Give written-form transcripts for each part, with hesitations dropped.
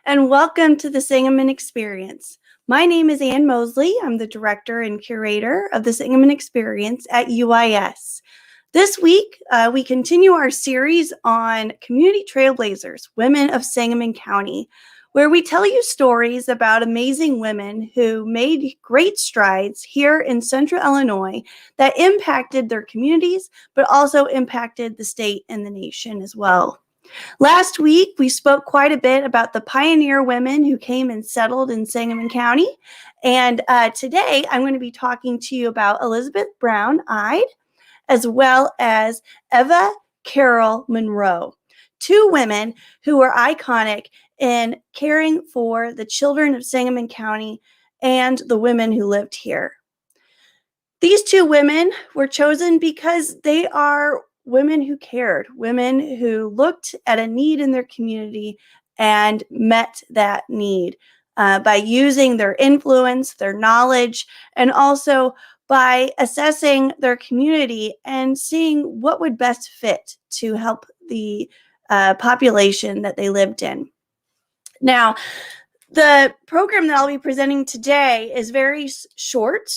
and welcome to the Sangamon Experience. My name is Ann Mosley. I'm the director and curator of the Sangamon Experience at UIS. This week, we continue our series on Community Trailblazers, Women of Sangamon County, where we tell you stories about amazing women who made great strides here in Central Illinois that impacted their communities, but also impacted the state and the nation as well. Last week, we spoke quite a bit about the pioneer women who came and settled in Sangamon County. And today, I'm going to be talking to you about Elizabeth Brown Ide, as well as Eva Carroll Monroe, two women who were iconic in caring for the children of Sangamon County and the women who lived here. These two women were chosen because they are women who cared, women who looked at a need in their community and met that need by using their influence, their knowledge, and also by assessing their community and seeing what would best fit to help the population that they lived in. Now, the program that I'll be presenting today is very short.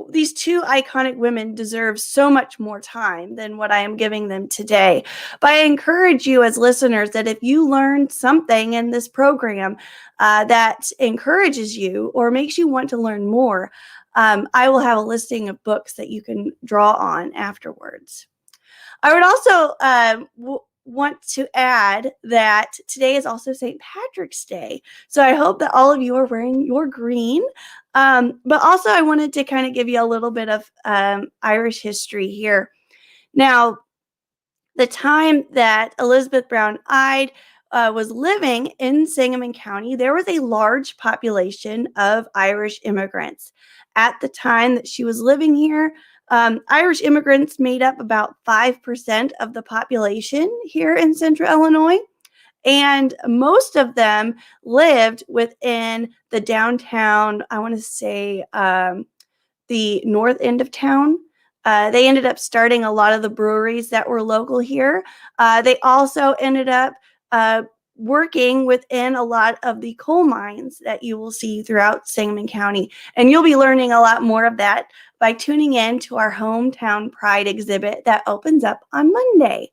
These two iconic women deserve so much more time than what I am giving them today. But I encourage you as listeners that if you learned something in this program that encourages you or makes you want to learn more, I will have a listing of books that you can draw on afterwards. I would also want to add that today is also St. Patrick's Day. So I hope that all of you are wearing your green. But also I wanted to kind of give you a little bit of Irish history here. Now, the time that Elizabeth Brown Ide was living in Sangamon County, there was a large population of Irish immigrants. At the time that she was living here, Irish immigrants made up about 5% of the population here in Central Illinois, and most of them lived within the downtown, I want to say the north end of town. They ended up starting a lot of the breweries that were local here. They also ended up working within a lot of the coal mines that you will see throughout Sangamon County. And you'll be learning a lot more of that by tuning in to our Hometown Pride exhibit that opens up on Monday.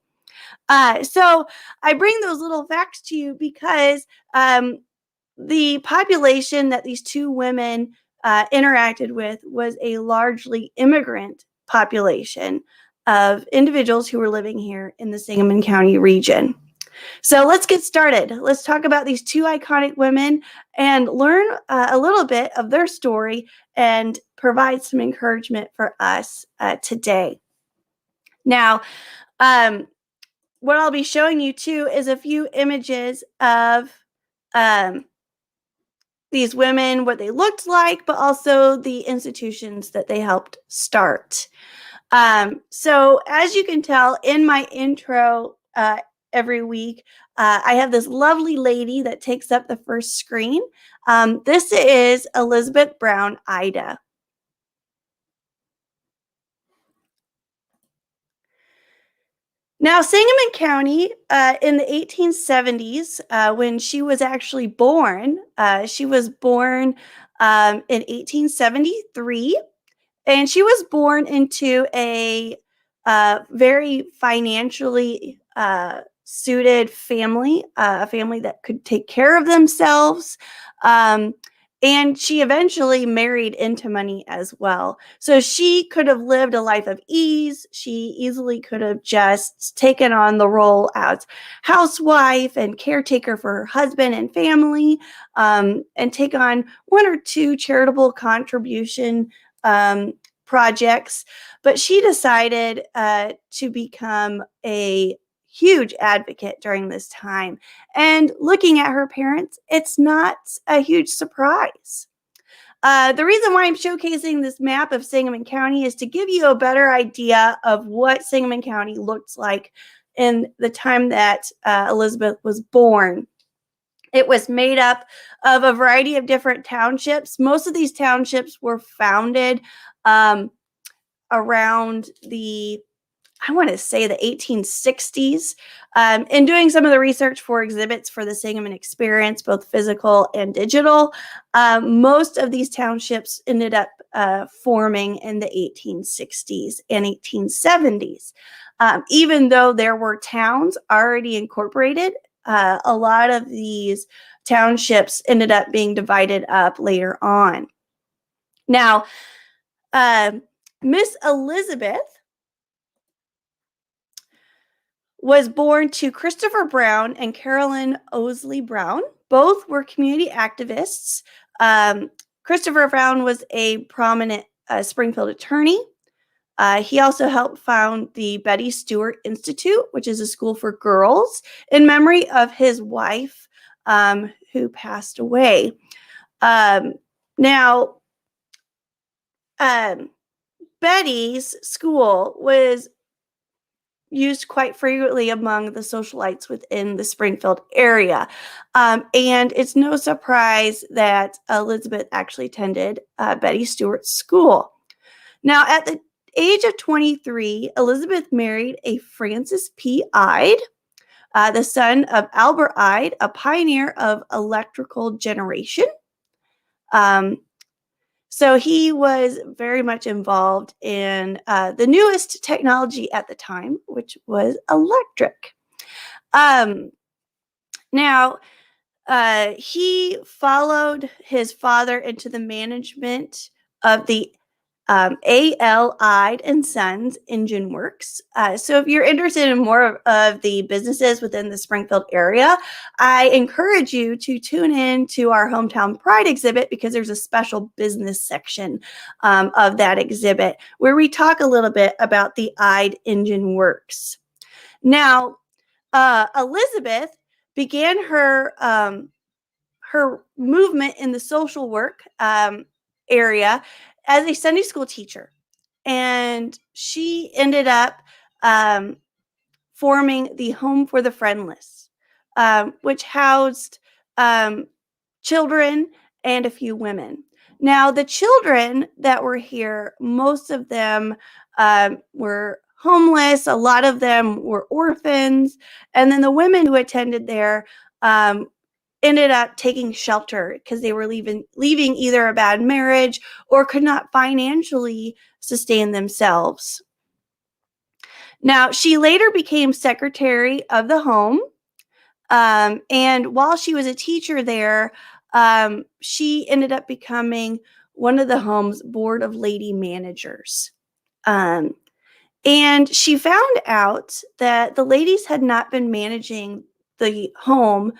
So I bring those little facts to you because the population that these two women interacted with was a largely immigrant population of individuals who were living here in the Sangamon County region. So let's get started. Let's talk about these two iconic women and learn a little bit of their story and provide some encouragement for us today. Now, what I'll be showing you too is a few images of these women, what they looked like, but also the institutions that they helped start. So as you can tell in my intro every week, I have this lovely lady that takes up the first screen. This is Elizabeth Brown Ide. Now, Sangamon County in the 1870s, when she was actually born, she was born in 1873, and she was born into a very financially suited family, a family that could take care of themselves. And she eventually married into money as well. So she could have lived a life of ease. She easily could have just taken on the role as housewife and caretaker for her husband and family, and take on one or two charitable contribution projects. But she decided to become a huge advocate during this time. And looking at her parents, it's not a huge surprise. The reason why I'm showcasing this map of Sangamon County is to give you a better idea of what Sangamon County looked like in the time that Elizabeth was born. It was made up of a variety of different townships. Most of these townships were founded around the I want to say the 1860s. In doing some of the research for exhibits for the Sangamon Experience, both physical and digital, most of these townships ended up forming in the 1860s and 1870s. Even though there were towns already incorporated, a lot of these townships ended up being divided up later on. Now, Miss Elizabeth was born to Christopher Brown and Carolyn Osley Brown. Both were community activists. Christopher Brown was a prominent Springfield attorney. He also helped found the Betty Stewart Institute, which is a school for girls, in memory of his wife, who passed away. Now, Betty's school was used quite frequently among the socialites within the Springfield area. And it's no surprise that Elizabeth actually attended Betty Stewart's school. Now, at the age of 23, Elizabeth married a Francis P. Ide, the son of Albert Ide, a pioneer of electrical generation. So he was very much involved in the newest technology at the time, which was electric. Now, he followed his father into the management of the A.L. Ide and Sons Engine Works. So if you're interested in more of the businesses within the Springfield area, I encourage you to tune in to our Hometown Pride exhibit, because there's a special business section of that exhibit where we talk a little bit about the Ide Engine Works. Now, Elizabeth began her movement in the social work area as a Sunday school teacher. And she ended up forming the Home for the Friendless, which housed children and a few women. Now, the children that were here, most of them were homeless. A lot of them were orphans. And then the women who attended there ended up taking shelter because they were leaving either a bad marriage or could not financially sustain themselves. Now, she later became secretary of the home. And while she was a teacher there, she ended up becoming one of the home's board of lady managers. And she found out that the ladies had not been managing the home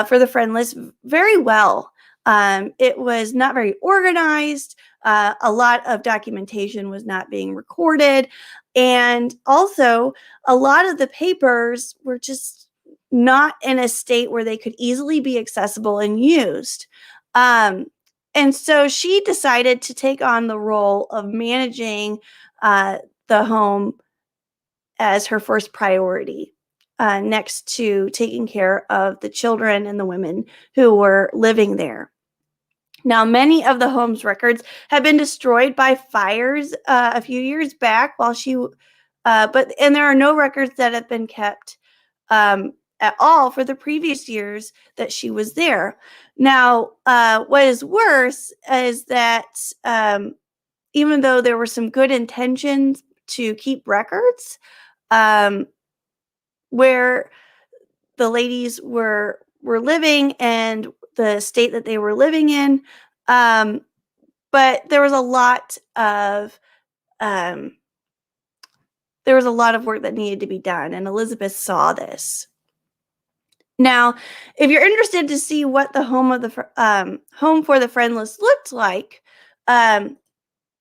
for the friendless very well. It was not very organized. A lot of documentation was not being recorded. And also, a lot of the papers were just not in a state where they could easily be accessible and used. And so she decided to take on the role of managing the home as her first priority, next to taking care of the children and the women who were living there. Now, many of the home's records have been destroyed by fires a few years back and there are no records that have been kept at all for the previous years that she was there. Now, what is worse is that even though there were some good intentions to keep records, where the ladies were living and the state that they were living in, but there was a lot of work that needed to be done, and Elizabeth saw this. Now, if you're interested to see what the Home for the Friendless looked like,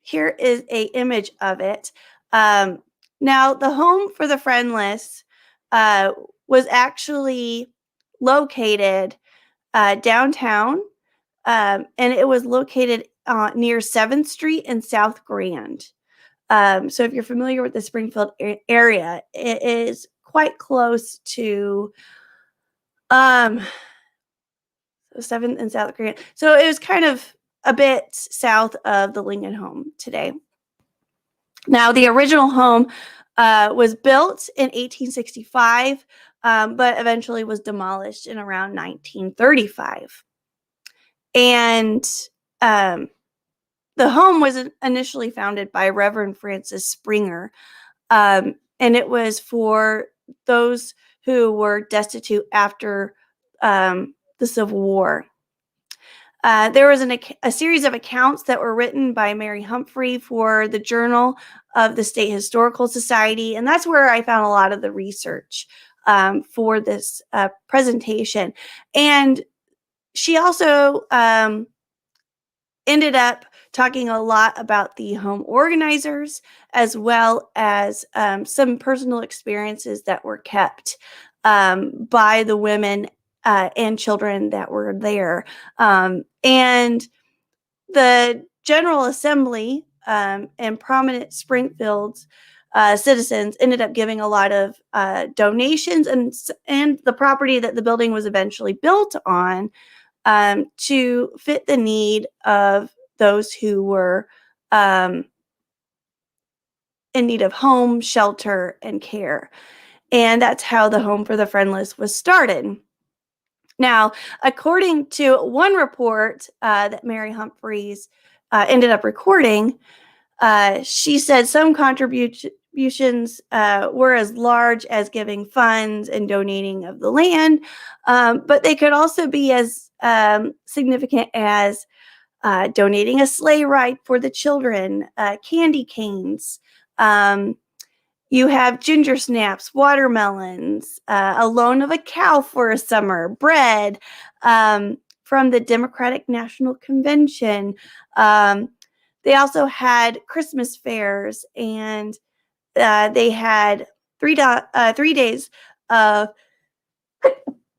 here is an image of it. Now, the Home for the Friendless was actually located downtown, and it was located near 7th Street and South Grand. So if you're familiar with the Springfield area, it is quite close to 7th and South Grand. So it was kind of a bit south of the Lincoln home today. Now, the original home was built in 1865, but eventually was demolished in around 1935. And the home was initially founded by Reverend Francis Springer, and it was for those who were destitute after the Civil War. There was a series of accounts that were written by Mary Humphrey for the Journal of the State Historical Society, and that's where I found a lot of the research for this presentation. And she also ended up talking a lot about the home organizers, as well as some personal experiences that were kept by the women and children that were there. And the General Assembly and prominent Springfield citizens ended up giving a lot of donations, and the property that the building was eventually built on to fit the need of those who were in need of home, shelter, and care. And that's how the Home for the Friendless was started. Now, according to one report that Mary Humphreys ended up recording, she said some contributions were as large as giving funds and donating of the land, but they could also be as significant as donating a sleigh ride for the children, candy canes. You have ginger snaps, watermelons, a loan of a cow for a summer, bread from the Democratic National Convention. They also had Christmas fairs, and they had 3 days of,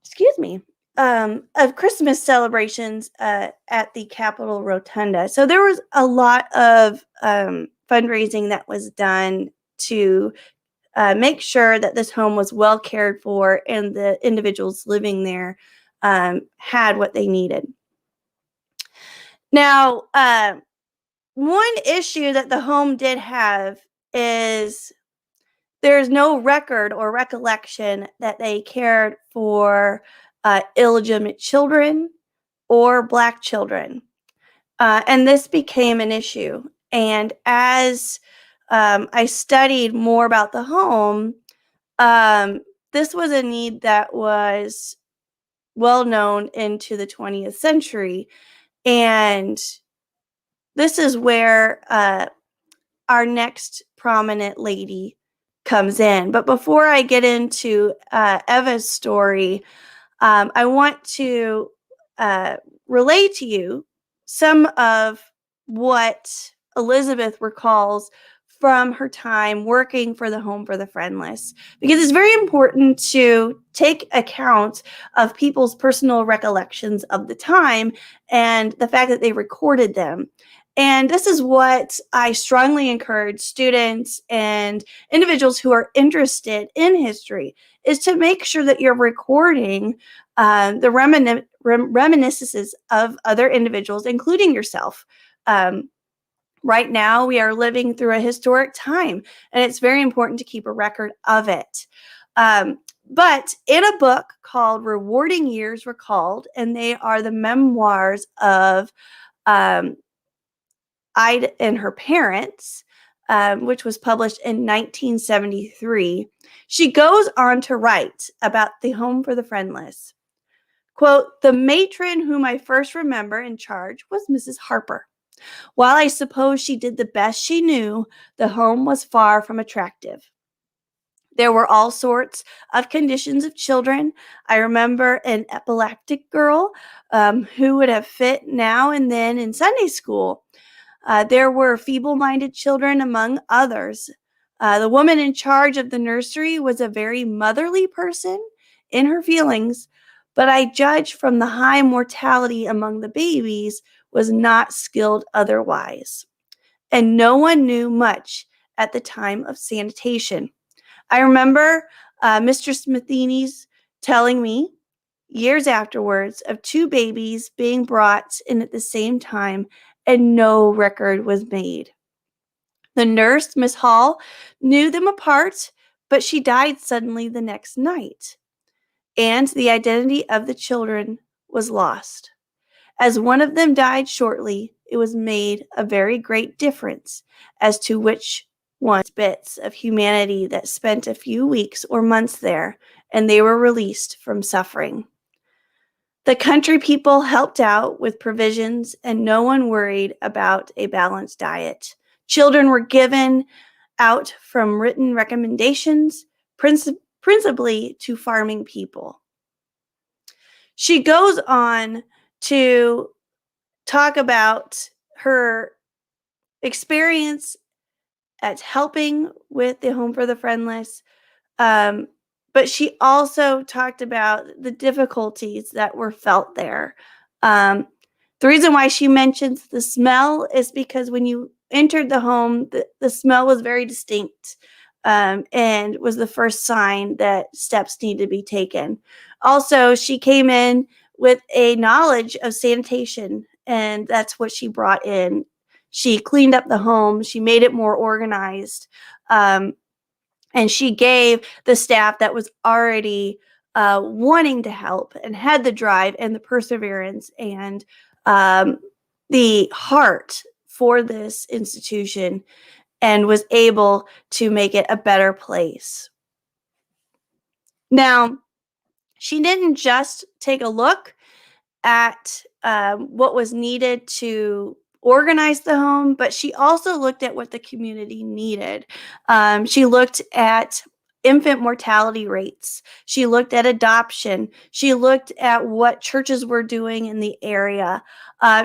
excuse me, of Christmas celebrations at the Capitol Rotunda. So there was a lot of fundraising that was done to make sure that this home was well cared for and the individuals living there had what they needed. Now, one issue that the home did have is there's no record or recollection that they cared for illegitimate children or Black children. And this became an issue. And as I studied more about the home, this was a need that was well known into the 20th century. And this is where our next prominent lady comes in. But before I get into Eva's story, I want to relay to you some of what Elizabeth recalls from her time working for the Home for the Friendless, because it's very important to take account of people's personal recollections of the time and the fact that they recorded them. And this is what I strongly encourage students and individuals who are interested in history, is to make sure that you're recording the reminiscences of other individuals, including yourself. Right now, we are living through a historic time, and it's very important to keep a record of it. But in a book called Rewarding Years Recalled, and they are the memoirs of Ida and her parents, which was published in 1973, she goes on to write about the Home for the Friendless. Quote, "The matron whom I first remember in charge was Mrs. Harper. While I suppose she did the best she knew, the home was far from attractive. There were all sorts of conditions of children. I remember an epileptic girl who would have fit now and then in Sunday school. There were feeble-minded children among others. The woman in charge of the nursery was a very motherly person in her feelings, but I judge from the high mortality among the babies was not skilled otherwise. And no one knew much at the time of sanitation. I remember Mr. Smithinis telling me years afterwards of 2 babies being brought in at the same time, and no record was made." The nurse, Miss Hall, knew them apart, but she died suddenly the next night, and the identity of the children was lost. As one of them died shortly, it was made a very great difference as to which one's bits of humanity that spent a few weeks or months there, and they were released from suffering. The country people helped out with provisions, and no one worried about a balanced diet. Children were given out from written recommendations, principally to farming people. She goes on to talk about her experience at helping with the Home for the Friendless, but she also talked about the difficulties that were felt there. The reason why she mentions the smell is because when you entered the home, the smell was very distinct, and was the first sign that steps need to be taken. Also, she came in with a knowledge of sanitation, and that's what she brought in. She cleaned up the home, she made it more organized, and she gave the staff that was already wanting to help and had the drive and the perseverance and the heart for this institution, and was able to make it a better place. Now, she didn't just take a look at what was needed to organize the home, but she also looked at what the community needed. She looked at infant mortality rates. She looked at adoption. She looked at what churches were doing in the area.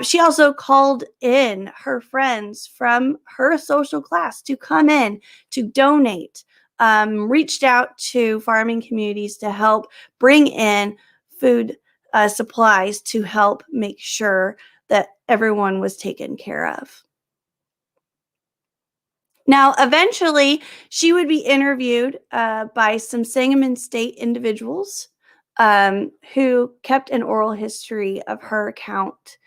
She also called in her friends from her social class to come in to donate. Reached out to farming communities to help bring in food supplies to help make sure that everyone was taken care of. Now, eventually, she would be interviewed by some Sangamon State individuals who kept an oral history of her account.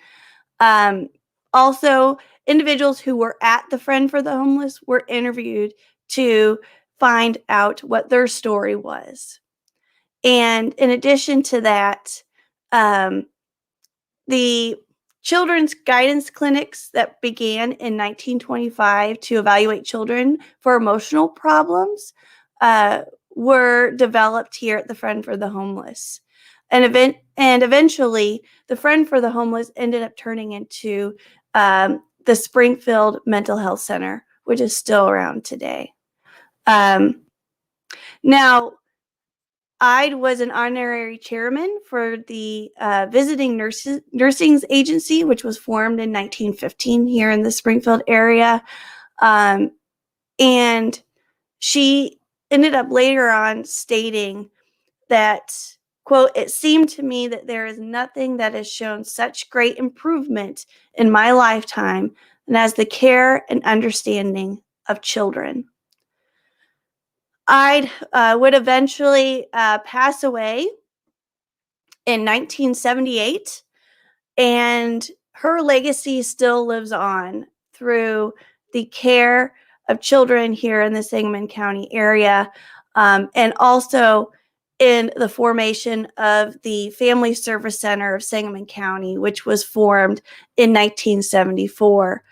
Also, individuals who were at the Friend for the Homeless were interviewed to find out what their story was. And in addition to that, the children's guidance clinics that began in 1925 to evaluate children for emotional problems were developed here at the Friend for the Homeless. And eventually, the Friend for the Homeless ended up turning into the Springfield Mental Health Center, which is still around today. Now, I was an honorary chairman for the Visiting Nursing Agency, which was formed in 1915 here in the Springfield area. And she ended up later on stating that, quote, "It seemed to me that there is nothing that has shown such great improvement in my lifetime than as the care and understanding of children." I would eventually pass away in 1978, and her legacy still lives on through the care of children here in the Sangamon County area, and also in the formation of the Family Service Center of Sangamon County, which was formed in 1974.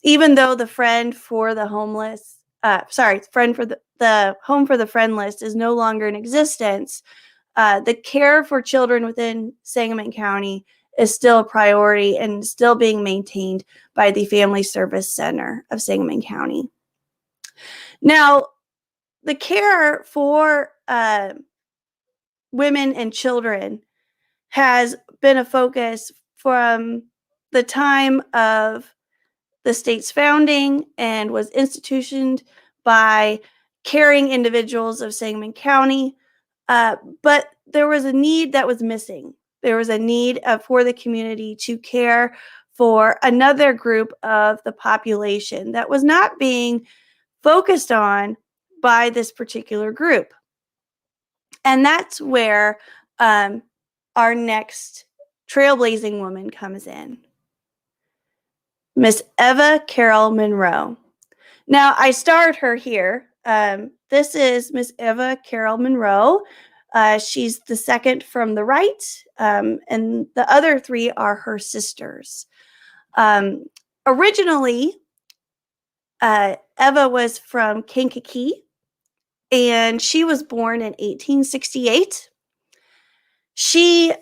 Even though the Friend for the Homeless, Friend for the Home for the Friendless is no longer in existence, the care for children within Sangamon County is still a priority and still being maintained by the Family Service Center of Sangamon County. Now, the care for women and children has been a focus from the time of the state's founding and was institutioned by caring individuals of Sangamon County. But there was a need that was missing. There was a need for the community to care for another group of the population that was not being focused on by this particular group. And that's where our next trailblazing woman comes in. Miss Eva Carroll Monroe. Now, I starred her here. This is Miss Eva Carroll Monroe. She's the second from the right, and the other three are her sisters. Originally, Eva was from Kankakee, and she was born in 1868. She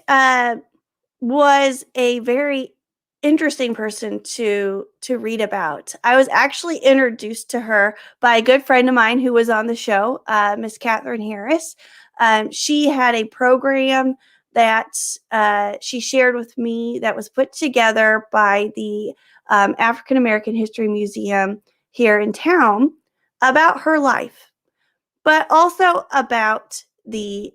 was a very interesting person to read about. I was actually introduced to her by a good friend of mine who was on the show, Miss Catherine Harris. She had a program that she shared with me that was put together by the African American History Museum here in town about her life, but also about the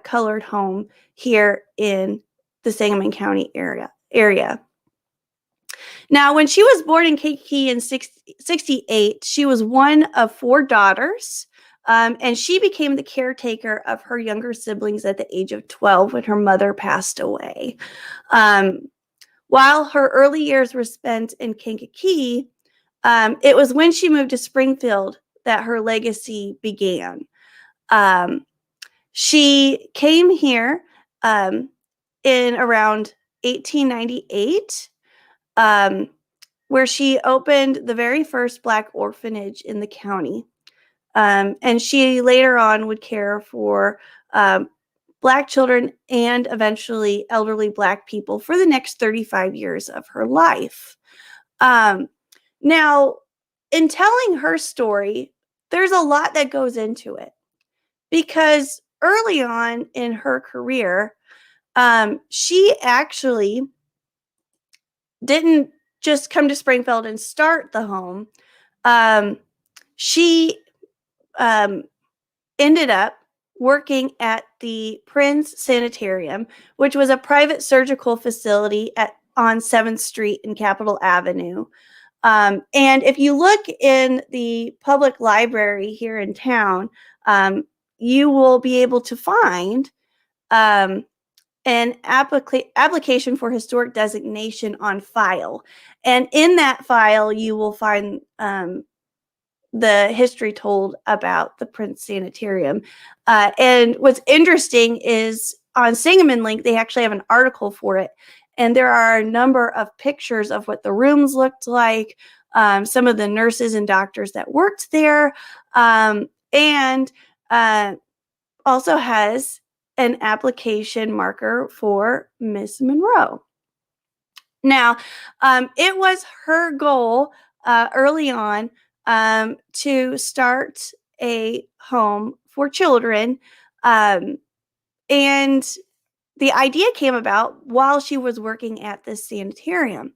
colored home here in the Sangamon County area. Now, when she was born in Kankakee in 1968, she was one of four daughters, and she became the caretaker of her younger siblings at the age of 12 when her mother passed away. While her early years were spent in Kankakee, it was when she moved to Springfield that her legacy began. She came here in around 1898, where she opened the very first Black orphanage in the county. And she later on would care for Black children and eventually elderly Black people for the next 35 years of her life. Now, in telling her story, there's a lot that goes into it, because early on in her career, she actually didn't just come to Springfield and start the home. She ended up working at the Prince Sanitarium, which was a private surgical facility on 7th Street and Capitol Avenue. And if you look in the public library here in town, you will be able to find an application for historic designation on file. And in that file, you will find the history told about the Prince Sanitarium. And what's interesting is on Sangamon Link, they actually have an article for it. And there are a number of pictures of what the rooms looked like, some of the nurses and doctors that worked there, and also has an application marker for Miss Monroe. Now, it was her goal early on to start a home for children. And the idea came about while she was working at this sanitarium.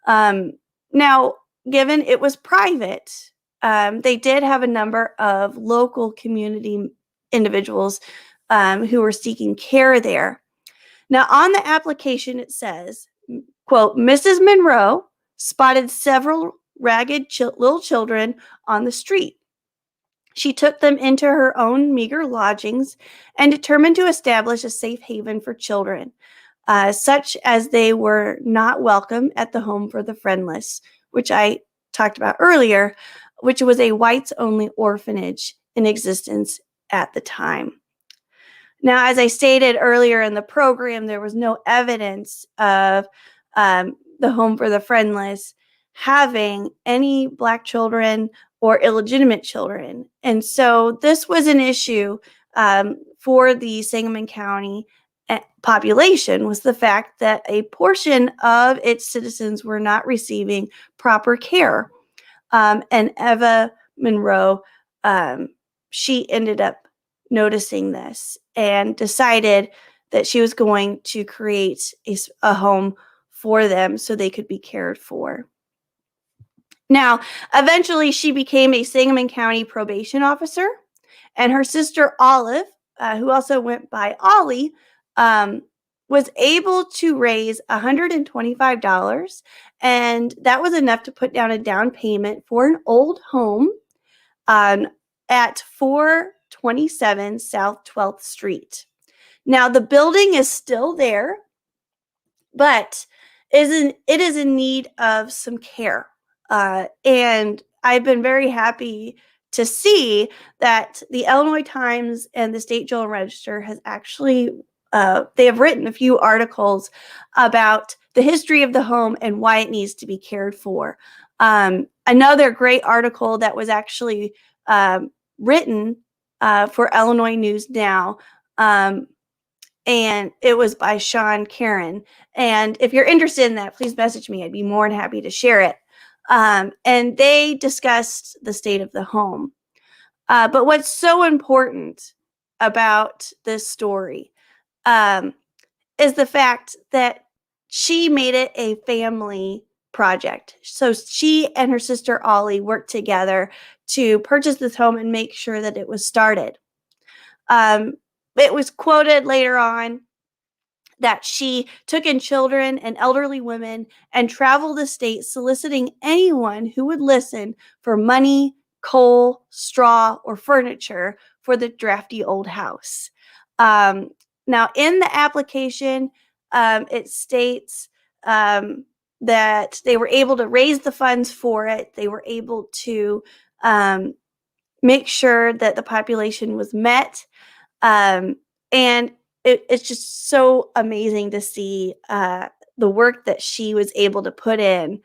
Now, given it was private, they did have a number of local community individuals who were seeking care there. Now, on the application, it says, quote, Mrs. Monroe spotted several ragged little children on the street. She took them into her own meager lodgings and determined to establish a safe haven for children, such as they were not welcome at the Home for the Friendless, which I talked about earlier, which was a whites-only orphanage in existence at the time. Now, as I stated earlier in the program, there was no evidence of the Home for the Friendless having any Black children or illegitimate children. And so this was an issue for the Sangamon County population, was the fact that a portion of its citizens were not receiving proper care. And Eva Monroe, she ended up noticing this and decided that she was going to create a home for them so they could be cared for. Now, eventually she became a Sangamon County probation officer, and her sister Olive, who also went by Ollie, was able to raise $125, and that was enough to put down a down payment for an old home at 427 South 12th Street. Now, the building is still there, but it is in need of some care. And I've been very happy to see that the Illinois Times and the State Journal Register has actually, they have written a few articles about the history of the home and why it needs to be cared for. Another great article that was actually written for Illinois News Now, and it was by Sean Karen. And if you're interested in that, please message me. I'd be more than happy to share it. And they discussed the state of the home. But what's so important about this story is the fact that she made it a family project. So she and her sister Ollie worked together to purchase this home and make sure that it was started. It was quoted later on that she took in children and elderly women and traveled the state soliciting anyone who would listen for money, coal, straw, or furniture for the drafty old house. Now, in the application, it states that they were able to raise the funds for it. They were able to make sure that the population was met. And it's just so amazing to see the work that she was able to put in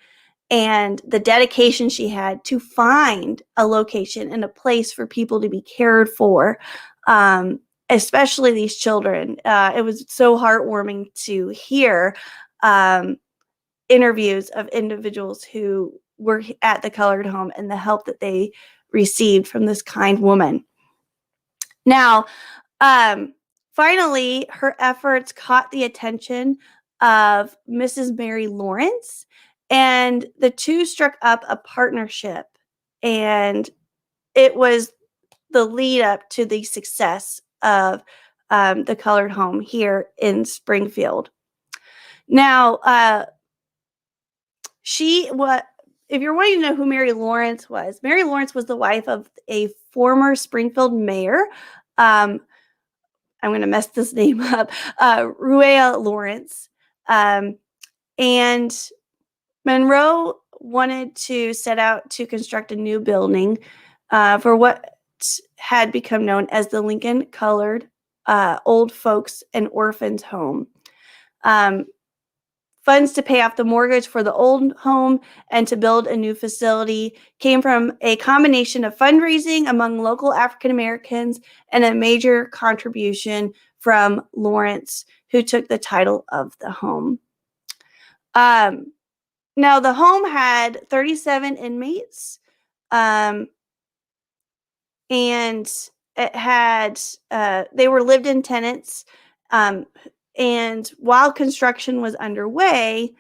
and the dedication she had to find a location and a place for people to be cared for, especially these children. It was so heartwarming to hear interviews of individuals who were at the colored home and the help that they received from this kind woman. Now, finally, her efforts caught the attention of Mrs. Mary Lawrence, and the two struck up a partnership, and it was the lead up to the success of the colored home here in Springfield. Now, if you're wanting to know who Mary Lawrence was the wife of a former Springfield mayor. I'm going to mess this name up, Ruea Lawrence. And Monroe wanted to set out to construct a new building for what had become known as the Lincoln Colored Old Folks and Orphans Home. Funds to pay off the mortgage for the old home and to build a new facility came from a combination of fundraising among local African Americans and a major contribution from Lawrence, who took the title of the home. Now, the home had 37 inmates, and it had they were lived-in tenants. And while construction was underway,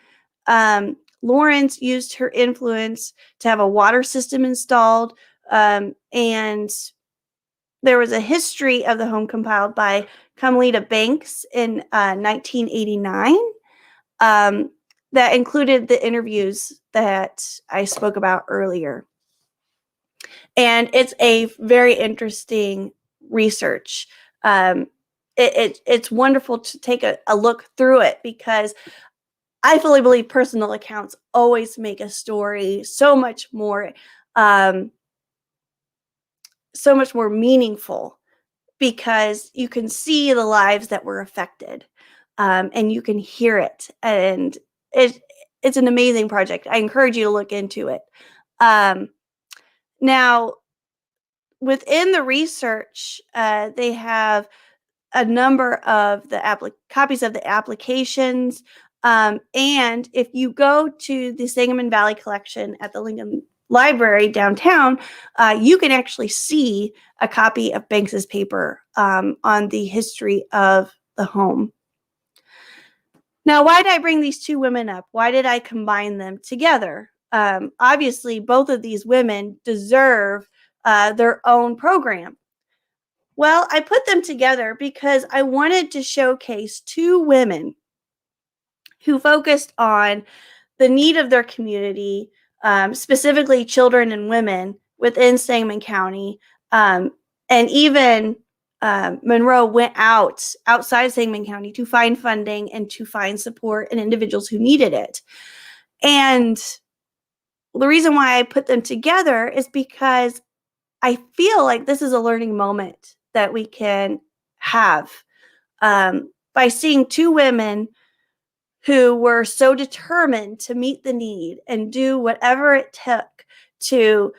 Lawrence used her influence to have a water system installed, and there was a history of the home compiled by Carmelita Banks in 1989 that included the interviews that I spoke about earlier. And it's a very interesting research. It's wonderful to take a look through it because I fully believe personal accounts always make a story so much more meaningful because you can see the lives that were affected, and you can hear it, and it's an amazing project. I encourage you to look into it. Now, within the research, they have a number of the copies of the applications. And if you go to the Sangamon Valley collection at the Lincoln Library downtown, you can actually see a copy of Banks's paper on the history of the home. Now, why did I bring these two women up? Why did I combine them together? Obviously, both of these women deserve their own program. Well, I put them together because I wanted to showcase two women who focused on the need of their community, specifically children and women within Sangamon County. And even Monroe went outside Sangamon County to find funding and to find support and individuals who needed it. And the reason why I put them together is because I feel like this is a learning moment that we can have by seeing two women who were so determined to meet the need and do whatever it took to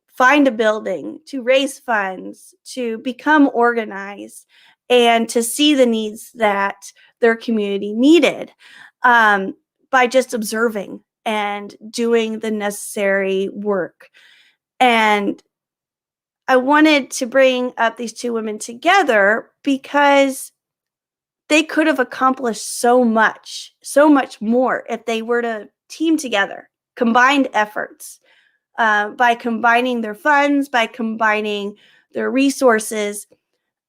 find a building, to raise funds, to become organized, and to see the needs that their community needed by just observing and doing the necessary work. And I wanted to bring up these two women together because they could have accomplished so much more if they were to team together, combined efforts, by combining their funds, by combining their resources.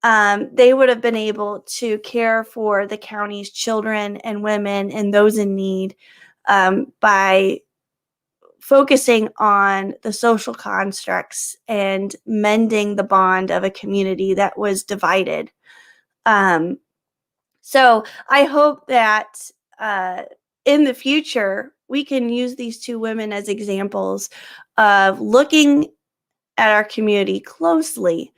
They would have been able to care for the county's children and women and those in need by focusing on the social constructs and mending the bond of a community that was divided. So I hope that in the future, we can use these two women as examples of looking at our community closely,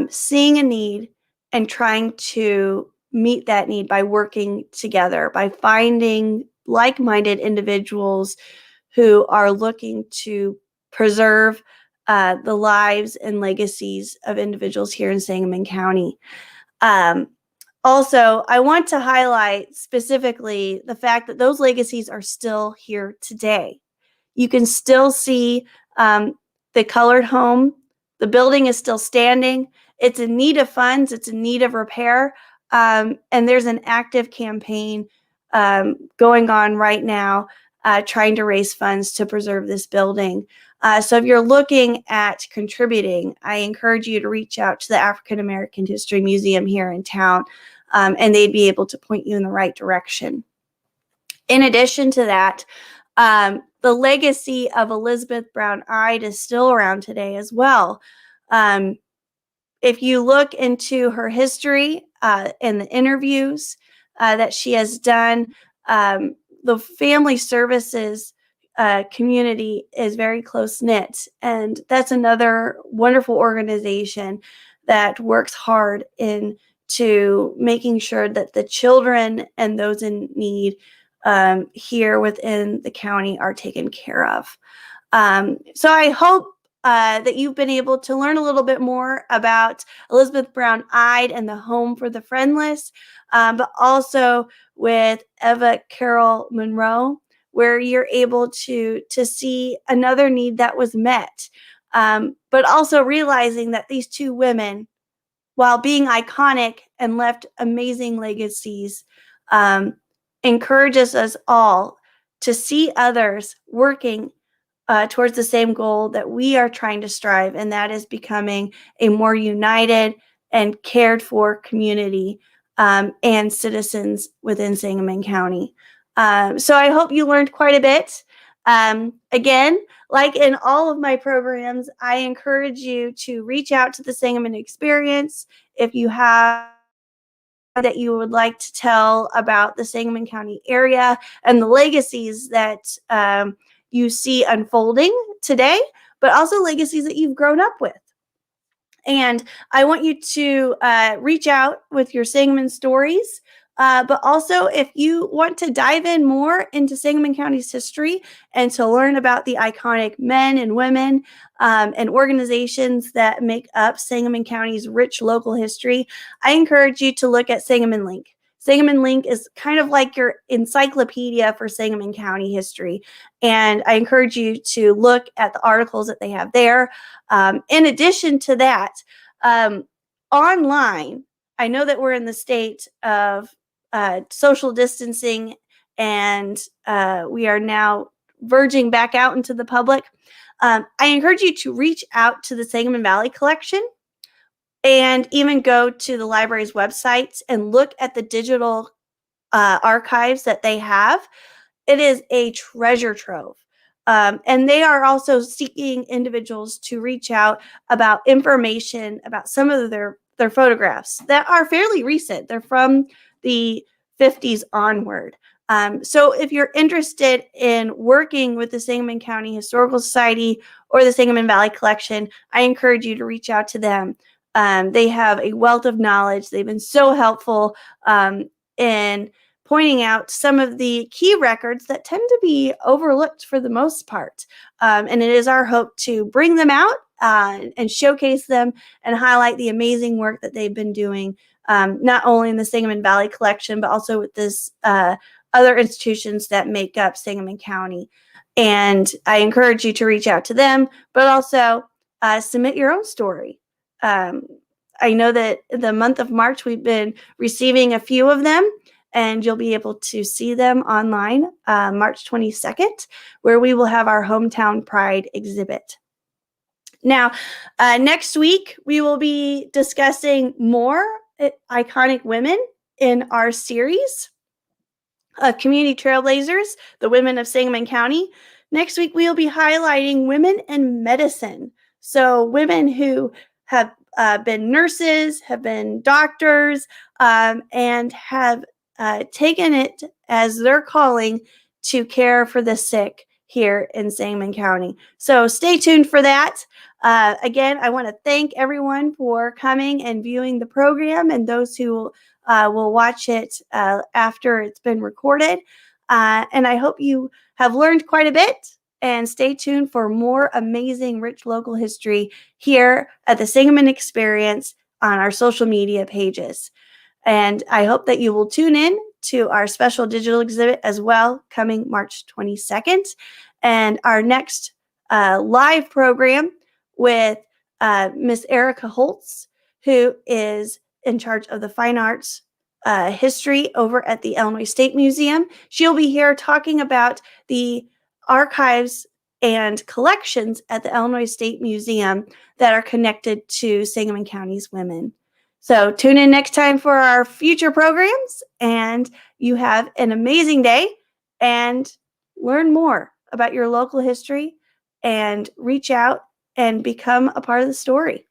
seeing a need and trying to meet that need by working together, by finding like-minded individuals who are looking to preserve the lives and legacies of individuals here in Sangamon County. Also, I want to highlight specifically the fact that those legacies are still here today. You can still see the colored home. The building is still standing. It's in need of funds. It's in need of repair. And there's an active campaign going on right now trying to raise funds to preserve this building. So if you're looking at contributing, I encourage you to reach out to the African American History Museum here in town, and they'd be able to point you in the right direction. In addition to that, the legacy of Elizabeth Brown Ide is still around today as well. If you look into her history and the interviews that she has done, the family services community is very close-knit, and that's another wonderful organization that works hard into making sure that the children and those in need here within the county are taken care of. So I hope that you've been able to learn a little bit more about Elizabeth Brown Ide and the Home for the Friendless, but also with Eva Carroll Monroe, where you're able to see another need that was met, but also realizing that these two women, while being iconic and left amazing legacies, encourages us all to see others working towards the same goal that we are trying to strive, and that is becoming a more united and cared for community and citizens within Sangamon County. So I hope you learned quite a bit. Again, like in all of my programs, I encourage you to reach out to the Sangamon Experience if you have that you would like to tell about the Sangamon County area and the legacies that you see unfolding today, but also legacies that you've grown up with. And I want you to reach out with your Sangamon stories. But also, if you want to dive in more into Sangamon County's history and to learn about the iconic men and women and organizations that make up Sangamon County's rich local history, I encourage you to look at Sangamon Link. Sangamon Link is kind of like your encyclopedia for Sangamon County history. And I encourage you to look at the articles that they have there. In addition to that, online, I know that we're in the state of social distancing, and we are now verging back out into the public. I encourage you to reach out to the Sangamon Valley Collection and even go to the library's websites and look at the digital archives that they have. It is a treasure trove. And they are also seeking individuals to reach out about information about some of their photographs that are fairly recent. They're from the 50s onward. So if you're interested in working with the Sangamon County Historical Society or the Sangamon Valley Collection, I encourage you to reach out to them. They have a wealth of knowledge. They've been so helpful in pointing out some of the key records that tend to be overlooked for the most part. And it is our hope to bring them out and showcase them and highlight the amazing work that they've been doing, not only in the Sangamon Valley Collection, but also with this other institutions that make up Sangamon County. And I encourage you to reach out to them, but also submit your own story. I know that the month of March, we've been receiving a few of them, and you'll be able to see them online March 22nd, where we will have our Hometown Pride exhibit. Now, next week, we will be discussing more iconic women in our series of Community Trailblazers, the Women of Sangamon County. Next week, we'll be highlighting women in medicine. So women who have been nurses, have been doctors, and have taken it as their calling to care for the sick here in Sangamon County. So stay tuned for that. Again, I want to thank everyone for coming and viewing the program, and those who will watch it after it's been recorded. And I hope you have learned quite a bit, and stay tuned for more amazing, rich local history here at the Sangamon Experience on our social media pages. And I hope that you will tune in to our special digital exhibit as well, coming March 22nd. And our next live program with Miss Erica Holtz, who is in charge of the fine arts history over at the Illinois State Museum. She'll be here talking about the archives and collections at the Illinois State Museum that are connected to Sangamon County's women. So tune in next time for our future programs, and you have an amazing day, and learn more about your local history and reach out and become a part of the story.